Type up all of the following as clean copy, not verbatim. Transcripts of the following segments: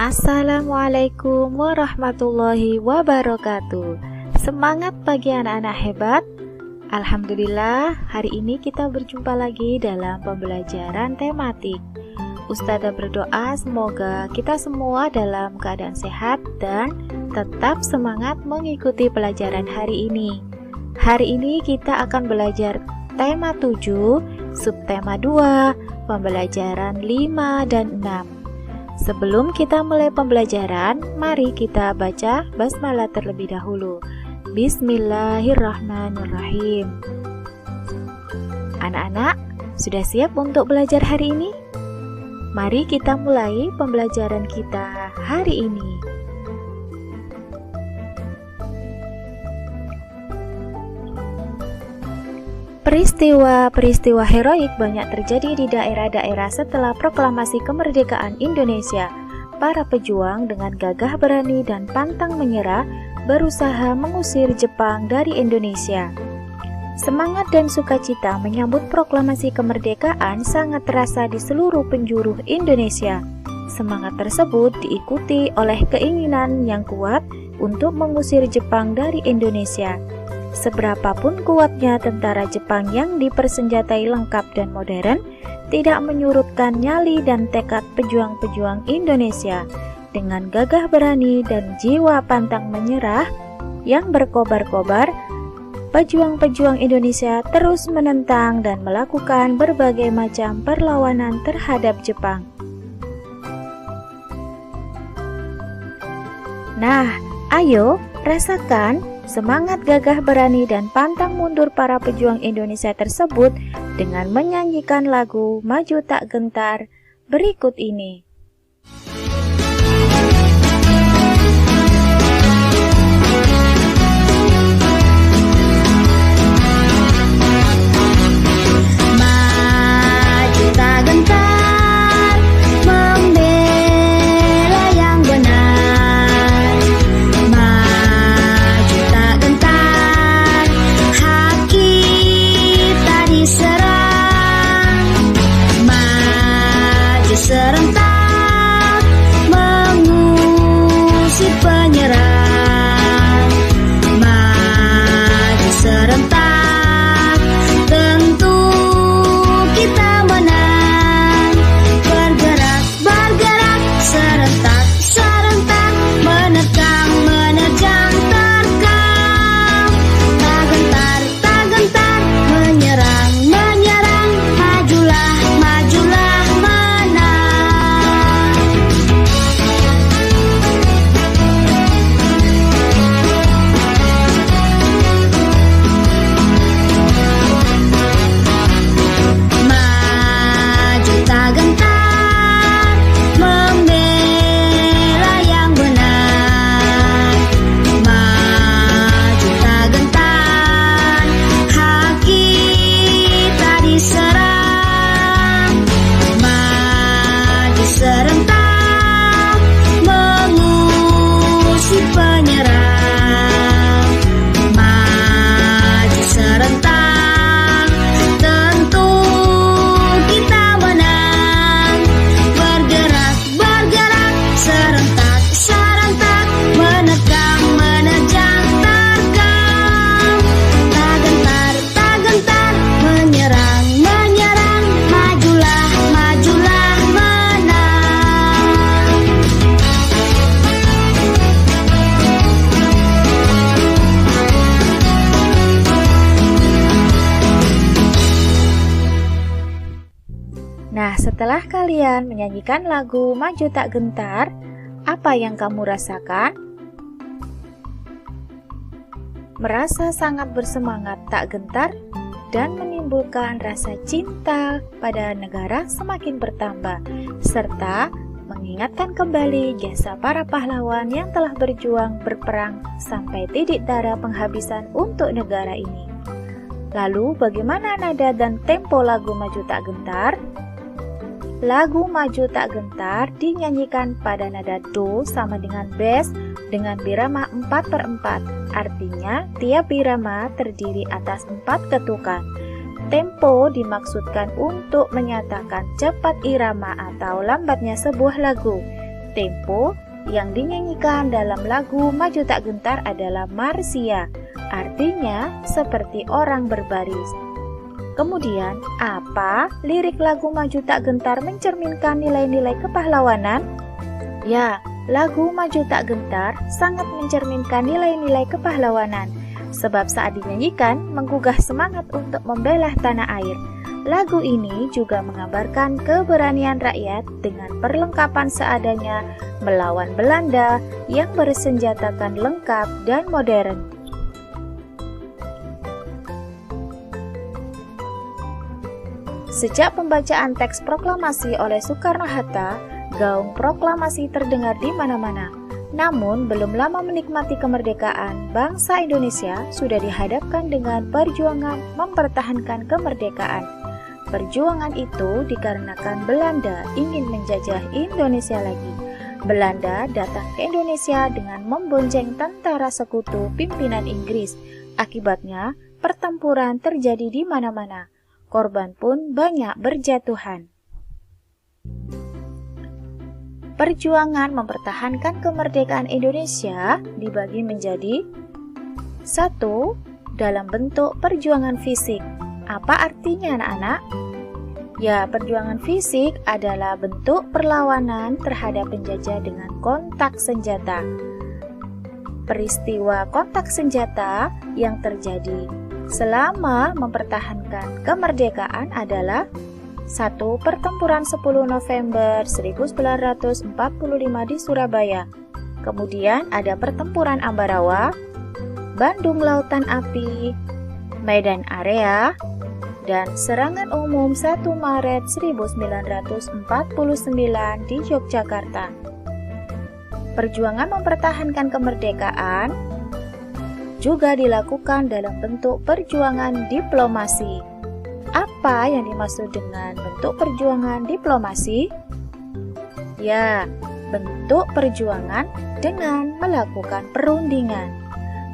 Assalamualaikum warahmatullahi wabarakatuh. Semangat pagi anak-anak hebat. Alhamdulillah, hari ini kita berjumpa lagi dalam pembelajaran tematik. Ustazah berdoa semoga kita semua dalam keadaan sehat dan tetap semangat mengikuti pelajaran hari ini. Hari ini kita akan belajar tema 7, subtema 2, pembelajaran 5 dan 6. Sebelum kita mulai pembelajaran, mari kita baca basmalah terlebih dahulu. Bismillahirrahmanirrahim. Anak-anak, sudah siap untuk belajar hari ini? Mari kita mulai pembelajaran kita hari ini. Peristiwa-peristiwa heroik banyak terjadi di daerah-daerah setelah proklamasi kemerdekaan Indonesia. Para pejuang dengan gagah berani dan pantang menyerah berusaha mengusir Jepang dari Indonesia. Semangat dan sukacita menyambut proklamasi kemerdekaan sangat terasa di seluruh penjuru Indonesia. Semangat tersebut diikuti oleh keinginan yang kuat untuk mengusir Jepang dari Indonesia. Seberapapun kuatnya tentara Jepang yang dipersenjatai lengkap dan modern, tidak menyurutkan nyali dan tekad pejuang-pejuang Indonesia. Dengan gagah berani dan jiwa pantang menyerah yang berkobar-kobar, pejuang-pejuang Indonesia terus menentang dan melakukan berbagai macam perlawanan terhadap Jepang. Nah, ayo rasakan semangat gagah berani dan pantang mundur para pejuang Indonesia tersebut dengan menyanyikan lagu Maju Tak Gentar berikut ini. Maju tak gentar, membela yang benar. Maju tak gentar, hak kita diserang. Maju serentak, mengusir penyerang. Maju serentak, tentu kita menang. Bergerak, bergerak, serentak, serentak, menerkam, menerjang, terkam. Tak gentar, tak gentar, menyerang, menyerang, majulah, majulah, menang. Maju tak gentar, membela yang benar. Maju tak gentar, hak kita diserang. Maju serentak, mengusir penyerang. Maju serentak, tentu kita menang. Bergerak, bergerak, serentak, serentak, menerkam, menerjang, terkam. Tak gentar, tak gentar, menyerang, menyerang, majulah, majulah, menang. Nah, setelah kalian menyanyikan lagu Maju Tak Gentar, apa yang kamu rasakan? Merasa sangat bersemangat tak gentar dan menimbulkan rasa cinta pada negara semakin bertambah, serta mengingatkan kembali jasa para pahlawan yang telah berjuang berperang sampai titik darah penghabisan untuk negara ini. Lalu, bagaimana nada dan tempo lagu Maju Tak Gentar? Lagu Maju Tak Gentar dinyanyikan pada nada do sama dengan bes dengan birama 4/4. Artinya, tiap birama terdiri atas 4 ketukan. Tempo dimaksudkan untuk menyatakan cepat irama atau lambatnya sebuah lagu. Tempo yang dinyanyikan dalam lagu Maju Tak Gentar adalah Marsia, artinya seperti orang berbaris. Kemudian, apa lirik lagu Maju Tak Gentar mencerminkan nilai-nilai kepahlawanan? Ya, lagu Maju Tak Gentar sangat mencerminkan nilai-nilai kepahlawanan, sebab saat dinyanyikan menggugah semangat untuk membela tanah air. Lagu ini juga menggambarkan keberanian rakyat dengan perlengkapan seadanya melawan Belanda yang bersenjatakan lengkap dan modern. Sejak pembacaan teks proklamasi oleh Soekarno-Hatta, gaung proklamasi terdengar di mana-mana. Namun, belum lama menikmati kemerdekaan, bangsa Indonesia sudah dihadapkan dengan perjuangan mempertahankan kemerdekaan. Perjuangan itu dikarenakan Belanda ingin menjajah Indonesia lagi. Belanda datang ke Indonesia dengan membonceng tentara sekutu pimpinan Inggris. Akibatnya, pertempuran terjadi di mana-mana. Korban pun banyak berjatuhan. Perjuangan mempertahankan kemerdekaan Indonesia dibagi menjadi 1. Dalam bentuk perjuangan fisik. Apa artinya anak-anak? Ya, perjuangan fisik adalah bentuk perlawanan terhadap penjajah dengan kontak senjata. Peristiwa kontak senjata yang terjadi selama mempertahankan kemerdekaan adalah 1. Pertempuran 10 November 1945 di Surabaya. Kemudian ada Pertempuran Ambarawa, Bandung Lautan Api, Medan Area, dan serangan umum 1 Maret 1949 di Yogyakarta. Perjuangan mempertahankan kemerdekaan juga dilakukan dalam bentuk perjuangan diplomasi. Apa yang dimaksud dengan bentuk perjuangan diplomasi? Ya, bentuk perjuangan dengan melakukan perundingan.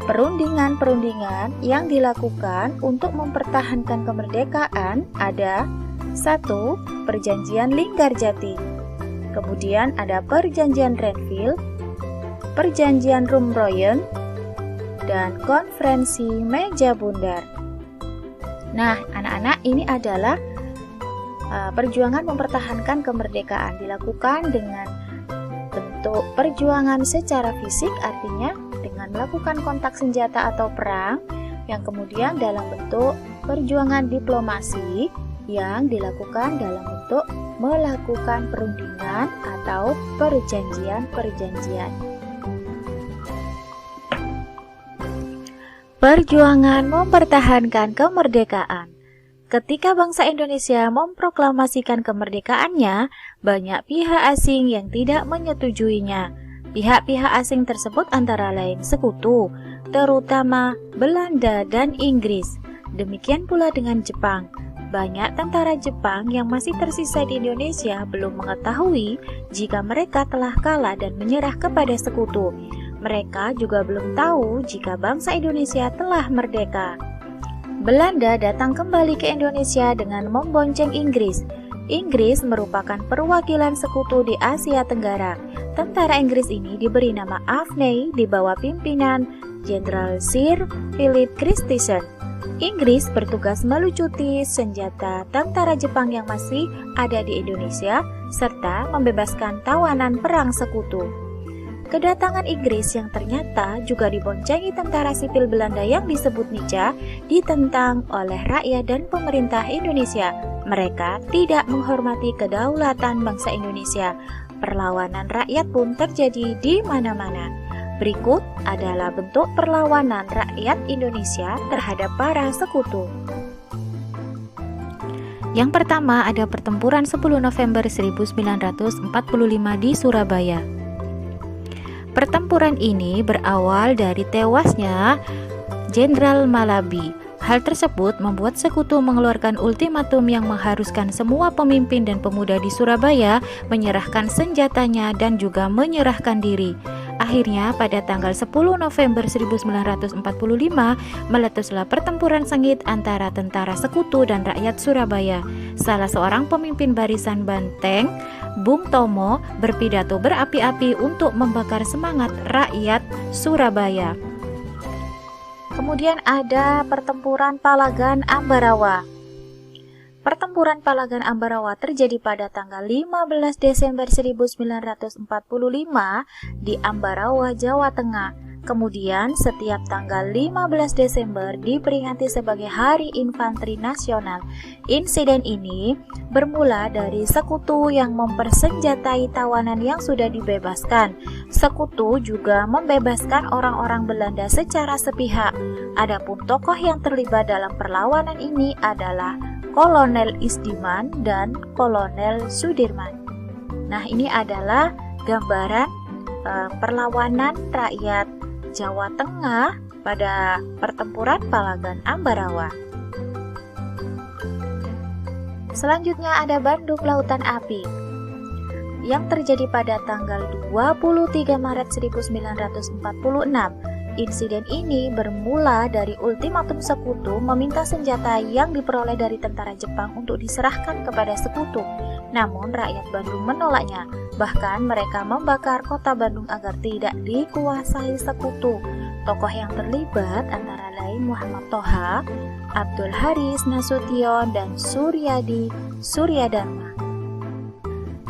Perundingan-perundingan yang dilakukan untuk mempertahankan kemerdekaan ada 1. Perjanjian Linggarjati. Kemudian ada Perjanjian Renville, Perjanjian Rumroyen, dan Konferensi Meja Bundar. Nah, anak-anak, ini adalah perjuangan mempertahankan kemerdekaan dilakukan dengan bentuk perjuangan secara fisik, artinya dengan melakukan kontak senjata atau perang, yang kemudian dalam bentuk perjuangan diplomasi yang dilakukan dalam bentuk melakukan perundingan atau perjanjian-perjanjian. Perjuangan mempertahankan kemerdekaan. Ketika bangsa Indonesia memproklamasikan kemerdekaannya, banyak pihak asing yang tidak menyetujuinya. Pihak-pihak asing tersebut antara lain sekutu, terutama Belanda dan Inggris. Demikian pula dengan Jepang. Banyak tentara Jepang yang masih tersisa di Indonesia belum mengetahui jika mereka telah kalah dan menyerah kepada sekutu. Mereka juga belum tahu jika bangsa Indonesia telah merdeka. Belanda datang kembali ke Indonesia dengan membonceng Inggris. Inggris merupakan perwakilan sekutu di Asia Tenggara. Tentara Inggris ini diberi nama Avney di bawah pimpinan Jenderal Sir Philip Christison. Inggris bertugas melucuti senjata tentara Jepang yang masih ada di Indonesia serta membebaskan tawanan perang sekutu. Kedatangan Inggris yang ternyata juga diboncengi tentara sipil Belanda yang disebut Nica ditentang oleh rakyat dan pemerintah Indonesia. Mereka tidak menghormati kedaulatan bangsa Indonesia. Perlawanan rakyat pun terjadi di mana-mana. Berikut adalah bentuk perlawanan rakyat Indonesia terhadap para sekutu. Yang pertama ada Pertempuran 10 November 1945 di Surabaya. Pertempuran ini berawal dari tewasnya Jenderal Malabi. Hal tersebut membuat sekutu mengeluarkan ultimatum yang mengharuskan semua pemimpin dan pemuda di Surabaya menyerahkan senjatanya dan juga menyerahkan diri. Akhirnya pada tanggal 10 November 1945 meletuslah pertempuran sengit antara tentara sekutu dan rakyat Surabaya. Salah seorang pemimpin barisan banteng, Bung Tomo, berpidato berapi-api untuk membakar semangat rakyat Surabaya. Kemudian ada pertempuran Palagan Ambarawa. Pertempuran Palagan Ambarawa terjadi pada tanggal 15 Desember 1945 di Ambarawa, Jawa Tengah. Kemudian setiap tanggal 15 Desember diperingati sebagai Hari Infanteri Nasional. Insiden ini bermula dari sekutu yang mempersenjatai tawanan yang sudah dibebaskan. Sekutu juga membebaskan orang-orang Belanda secara sepihak. Adapun tokoh yang terlibat dalam perlawanan ini adalah Kolonel Isdiman dan Kolonel Sudirman. Nah, ini adalah gambaran perlawanan rakyat Jawa Tengah pada pertempuran Palagan Ambarawa. Selanjutnya ada Bandung Lautan Api yang terjadi pada tanggal 23 Maret 1946. Insiden ini bermula dari ultimatum sekutu meminta senjata yang diperoleh dari tentara Jepang untuk diserahkan kepada sekutu. Namun rakyat Bandung menolaknya. Bahkan mereka membakar kota Bandung agar tidak dikuasai sekutu. Tokoh yang terlibat antara lain Muhammad Toha, Abdul Haris Nasution, dan Suryadi Suryadharma.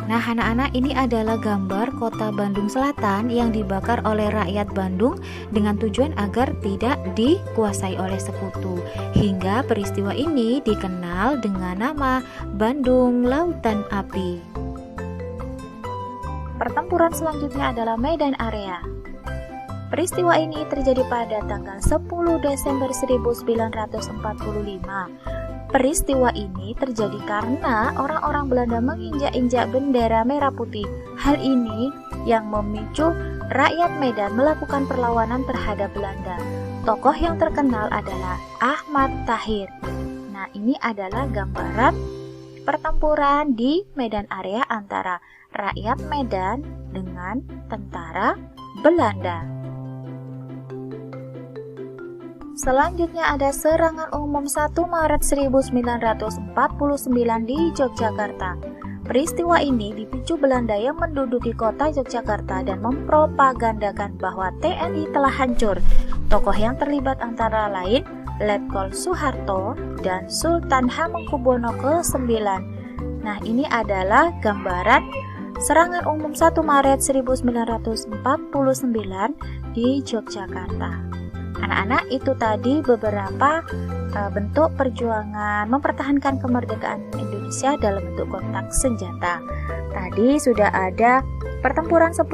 Nah, anak-anak, ini adalah gambar kota Bandung Selatan yang dibakar oleh rakyat Bandung dengan tujuan agar tidak dikuasai oleh sekutu. Hingga peristiwa ini dikenal dengan nama Bandung Lautan Api. Pertempuran selanjutnya adalah Medan Area. Peristiwa ini terjadi pada tanggal 10 Desember 1945. Peristiwa ini terjadi karena orang-orang Belanda menginjak-injak bendera merah putih. Hal ini yang memicu rakyat Medan melakukan perlawanan terhadap Belanda. Tokoh yang terkenal adalah Ahmad Tahir. Nah, ini adalah gambaran pertempuran di Medan Area antara rakyat Medan dengan tentara Belanda. Selanjutnya ada serangan umum 1 Maret 1949 di Yogyakarta. Peristiwa ini dipicu Belanda yang menduduki kota Yogyakarta dan mempropagandakan bahwa TNI telah hancur. Tokoh yang terlibat antara lain Letkol Soeharto dan Sultan Hamengkubuwono ke-9. Nah, ini adalah gambaran serangan umum 1 Maret 1949 di Yogyakarta. Anak-anak, itu tadi beberapa bentuk perjuangan mempertahankan kemerdekaan Indonesia dalam bentuk kontak senjata. Tadi sudah ada pertempuran 10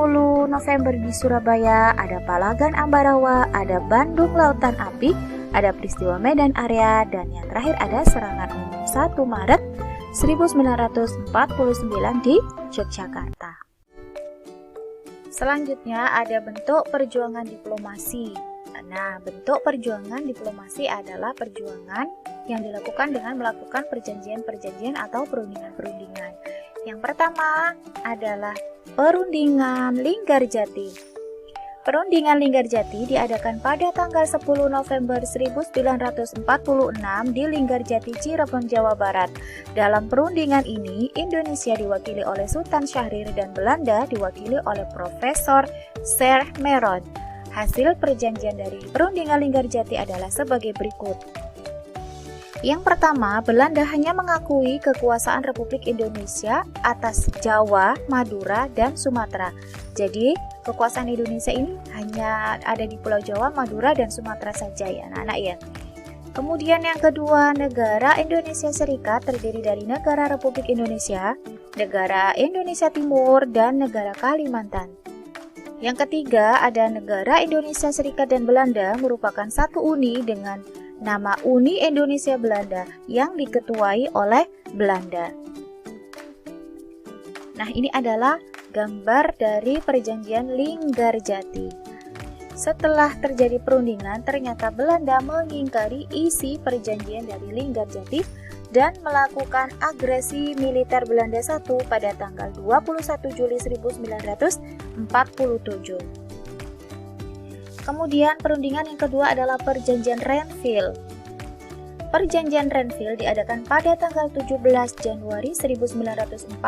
November di Surabaya, ada Palagan Ambarawa, ada Bandung Lautan Api, ada peristiwa Medan Area, dan yang terakhir ada serangan umum 1 Maret 1949 di Yogyakarta. Selanjutnya ada bentuk perjuangan diplomasi. Nah, bentuk perjuangan diplomasi adalah perjuangan yang dilakukan dengan melakukan perjanjian-perjanjian atau perundingan-perundingan. Yang pertama adalah Perundingan Linggarjati. Perundingan Linggarjati diadakan pada tanggal 10 November 1946 di Linggarjati, Cirebon, Jawa Barat. Dalam perundingan ini, Indonesia diwakili oleh Sultan Syahrir dan Belanda diwakili oleh Profesor Sir Meron. Hasil perjanjian dari Perundingan Linggarjati adalah sebagai berikut. Yang pertama, Belanda hanya mengakui kekuasaan Republik Indonesia atas Jawa, Madura, dan Sumatera. Jadi, kekuasaan Indonesia ini hanya ada di Pulau Jawa, Madura, dan Sumatera saja ya anak-anak ya. Kemudian yang kedua, negara Indonesia Serikat terdiri dari negara Republik Indonesia, negara Indonesia Timur, dan negara Kalimantan. Yang ketiga, ada negara Indonesia Serikat dan Belanda merupakan satu uni dengan nama Uni Indonesia Belanda yang diketuai oleh Belanda. Nah, ini adalah gambar dari perjanjian Linggarjati. Setelah terjadi perundingan, ternyata Belanda mengingkari isi perjanjian dari Linggarjati dan melakukan agresi militer Belanda I pada tanggal 21 Juli 1947. Kemudian perundingan yang kedua adalah Perjanjian Renville. Perjanjian Renville diadakan pada tanggal 17 Januari 1948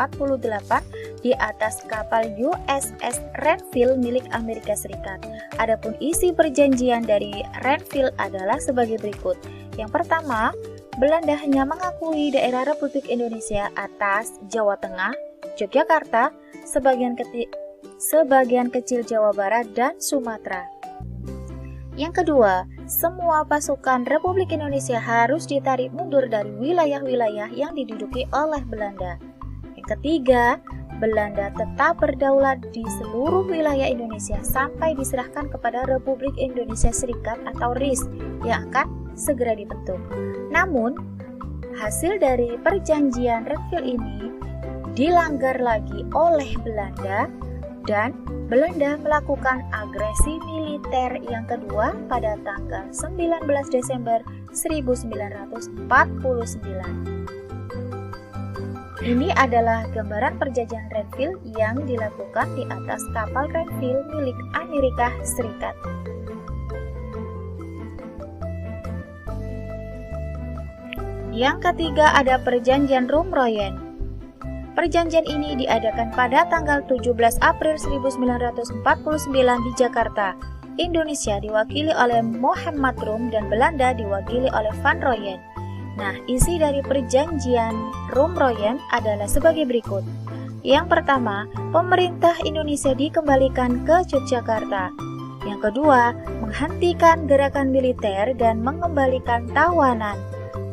di atas kapal USS Renville milik Amerika Serikat. Adapun isi perjanjian dari Renville adalah sebagai berikut. Yang pertama, Belanda hanya mengakui daerah Republik Indonesia atas Jawa Tengah, Yogyakarta, sebagian kecil Jawa Barat, dan Sumatera. Yang kedua, semua pasukan Republik Indonesia harus ditarik mundur dari wilayah-wilayah yang diduduki oleh Belanda. Yang ketiga, Belanda tetap berdaulat di seluruh wilayah Indonesia sampai diserahkan kepada Republik Indonesia Serikat atau RIS yang akan segera dibentuk. Namun, hasil dari perjanjian Renville ini dilanggar lagi oleh Belanda dan Belanda melakukan agresi militer yang kedua pada tanggal 19 Desember 1949. Ini adalah gambaran perjanjian Renville yang dilakukan di atas kapal Renville milik Amerika Serikat. Yang ketiga ada Perjanjian Rumroyen. Perjanjian ini diadakan pada tanggal 17 April 1949 di Jakarta. Indonesia diwakili oleh Muhammad Rum dan Belanda diwakili oleh Van Rooyen. Nah, isi dari perjanjian Rumroyen adalah sebagai berikut. Yang pertama, pemerintah Indonesia dikembalikan ke Yogyakarta. Yang kedua, menghentikan gerakan militer dan mengembalikan tawanan.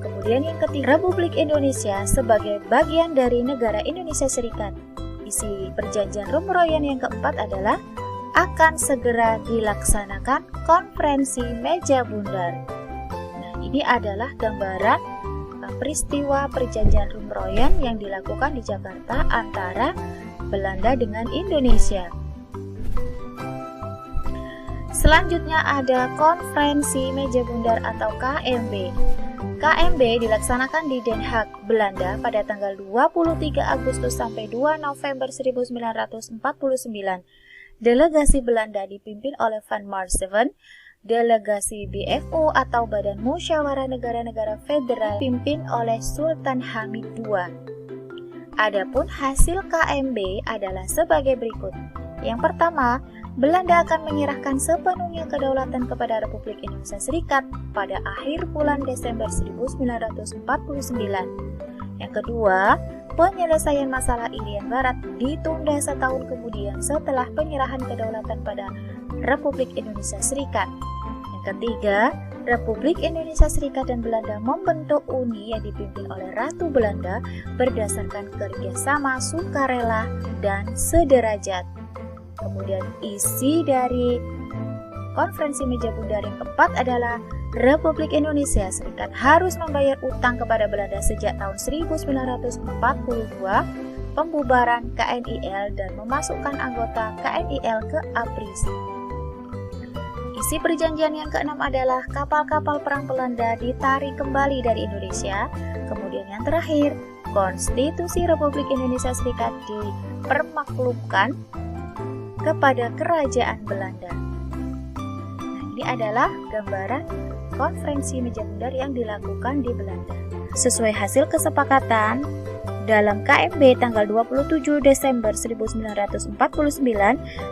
Kemudian yang ketiga, Republik Indonesia sebagai bagian dari negara Indonesia Serikat. Isi perjanjian Rumroyen yang keempat adalah akan segera dilaksanakan konferensi meja bundar. Nah, ini adalah gambaran peristiwa perjanjian Rumroyen yang dilakukan di Jakarta antara Belanda dengan Indonesia. Selanjutnya ada konferensi meja bundar atau KMB. KMB dilaksanakan di Den Haag, Belanda pada tanggal 23 Agustus sampai 2 November 1949. Delegasi Belanda dipimpin oleh Van Marseveen, delegasi BFO atau Badan Musyawarah Negara-Negara Federal dipimpin oleh Sultan Hamid II. Adapun hasil KMB adalah sebagai berikut. Yang pertama, Belanda akan menyerahkan sepenuhnya kedaulatan kepada Republik Indonesia Serikat pada akhir bulan Desember 1949. Yang kedua, penyelesaian masalah Irian Barat ditunda setahun kemudian setelah penyerahan kedaulatan pada Republik Indonesia Serikat. Yang ketiga, Republik Indonesia Serikat dan Belanda membentuk uni yang dipimpin oleh Ratu Belanda berdasarkan kerjasama sukarela dan sederajat. Kemudian isi dari konferensi meja bundar yang keempat adalah Republik Indonesia Serikat harus membayar utang kepada Belanda sejak tahun 1942, pembubaran KNIL dan memasukkan anggota KNIL ke ABRIS. Isi perjanjian yang keenam adalah kapal-kapal perang Belanda ditarik kembali dari Indonesia. Kemudian yang terakhir, Konstitusi Republik Indonesia Serikat dipermaklumkan kepada Kerajaan Belanda. Nah, ini adalah gambaran konferensi meja bundar yang dilakukan di Belanda. Sesuai hasil kesepakatan dalam KMB tanggal 27 Desember 1949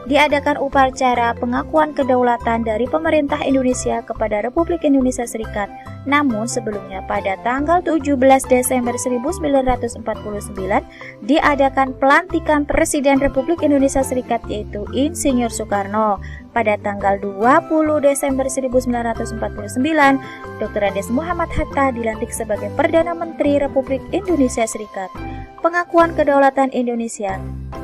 diadakan upacara pengakuan kedaulatan dari pemerintah Indonesia kepada Republik Indonesia Serikat. Namun sebelumnya pada tanggal 17 Desember 1949 diadakan pelantikan Presiden Republik Indonesia Serikat yaitu Insinyur Soekarno. Pada tanggal 20 Desember 1949, Dr. Andes Muhammad Hatta dilantik sebagai Perdana Menteri Republik Indonesia Serikat. Pengakuan kedaulatan Indonesia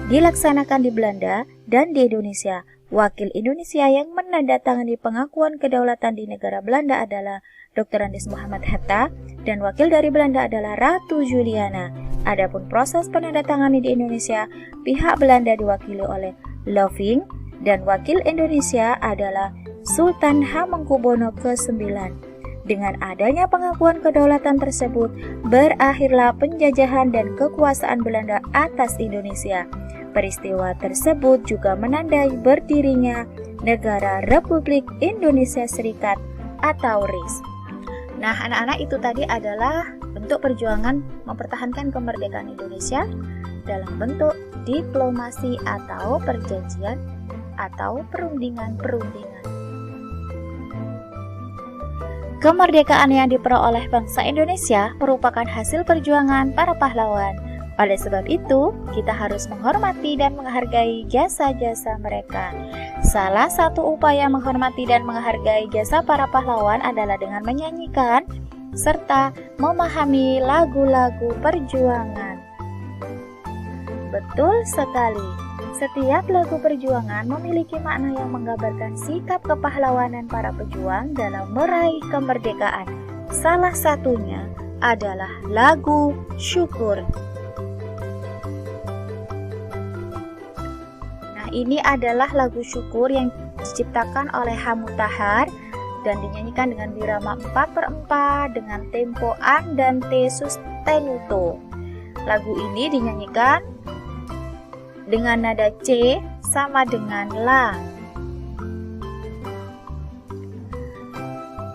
dilaksanakan di Belanda dan di Indonesia. Wakil Indonesia yang menandatangani pengakuan kedaulatan di negara Belanda adalah Dr. Andes Muhammad Hatta dan wakil dari Belanda adalah Ratu Juliana. Adapun proses penandatangani di Indonesia, pihak Belanda diwakili oleh Loving dan wakil Indonesia adalah Sultan Hamengkubuwono ke-9. Dengan adanya pengakuan kedaulatan tersebut, berakhirlah penjajahan dan kekuasaan Belanda atas Indonesia. Peristiwa tersebut juga menandai berdirinya Negara Republik Indonesia Serikat atau RIS. Nah, anak-anak, itu tadi adalah bentuk perjuangan mempertahankan kemerdekaan Indonesia dalam bentuk diplomasi atau perjanjian atau perundingan-perundingan. Kemerdekaan yang diperoleh bangsa Indonesia merupakan hasil perjuangan para pahlawan. Oleh sebab itu, kita harus menghormati dan menghargai jasa-jasa mereka. Salah satu upaya menghormati dan menghargai jasa para pahlawan adalah dengan menyanyikan serta memahami lagu-lagu perjuangan. Betul sekali, setiap lagu perjuangan memiliki makna yang menggambarkan sikap kepahlawanan para pejuang dalam meraih kemerdekaan. Salah satunya adalah lagu syukur. Ini adalah lagu syukur yang diciptakan oleh Hamutahar dan dinyanyikan dengan birama 4/4 dengan tempo andante sostenuto. Lagu ini dinyanyikan dengan nada C sama dengan La.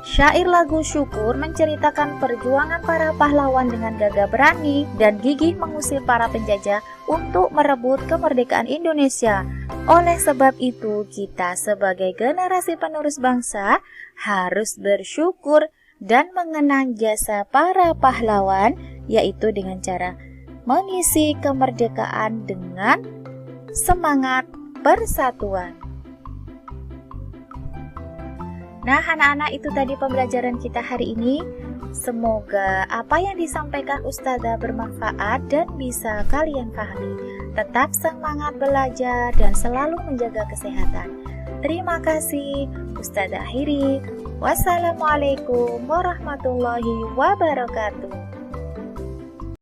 Syair lagu syukur menceritakan perjuangan para pahlawan dengan gagah berani dan gigih mengusir para penjajah untuk merebut kemerdekaan Indonesia. Oleh sebab itu, kita sebagai generasi penerus bangsa harus bersyukur dan mengenang jasa para pahlawan, yaitu dengan cara mengisi kemerdekaan dengan semangat persatuan. Nah, anak-anak, itu tadi pembelajaran kita hari ini. Semoga apa yang disampaikan Ustazah bermanfaat dan bisa kalian pahami. Tetap semangat belajar dan selalu menjaga kesehatan. Terima kasih. Ustazah akhiri. Wassalamualaikum warahmatullahi wabarakatuh.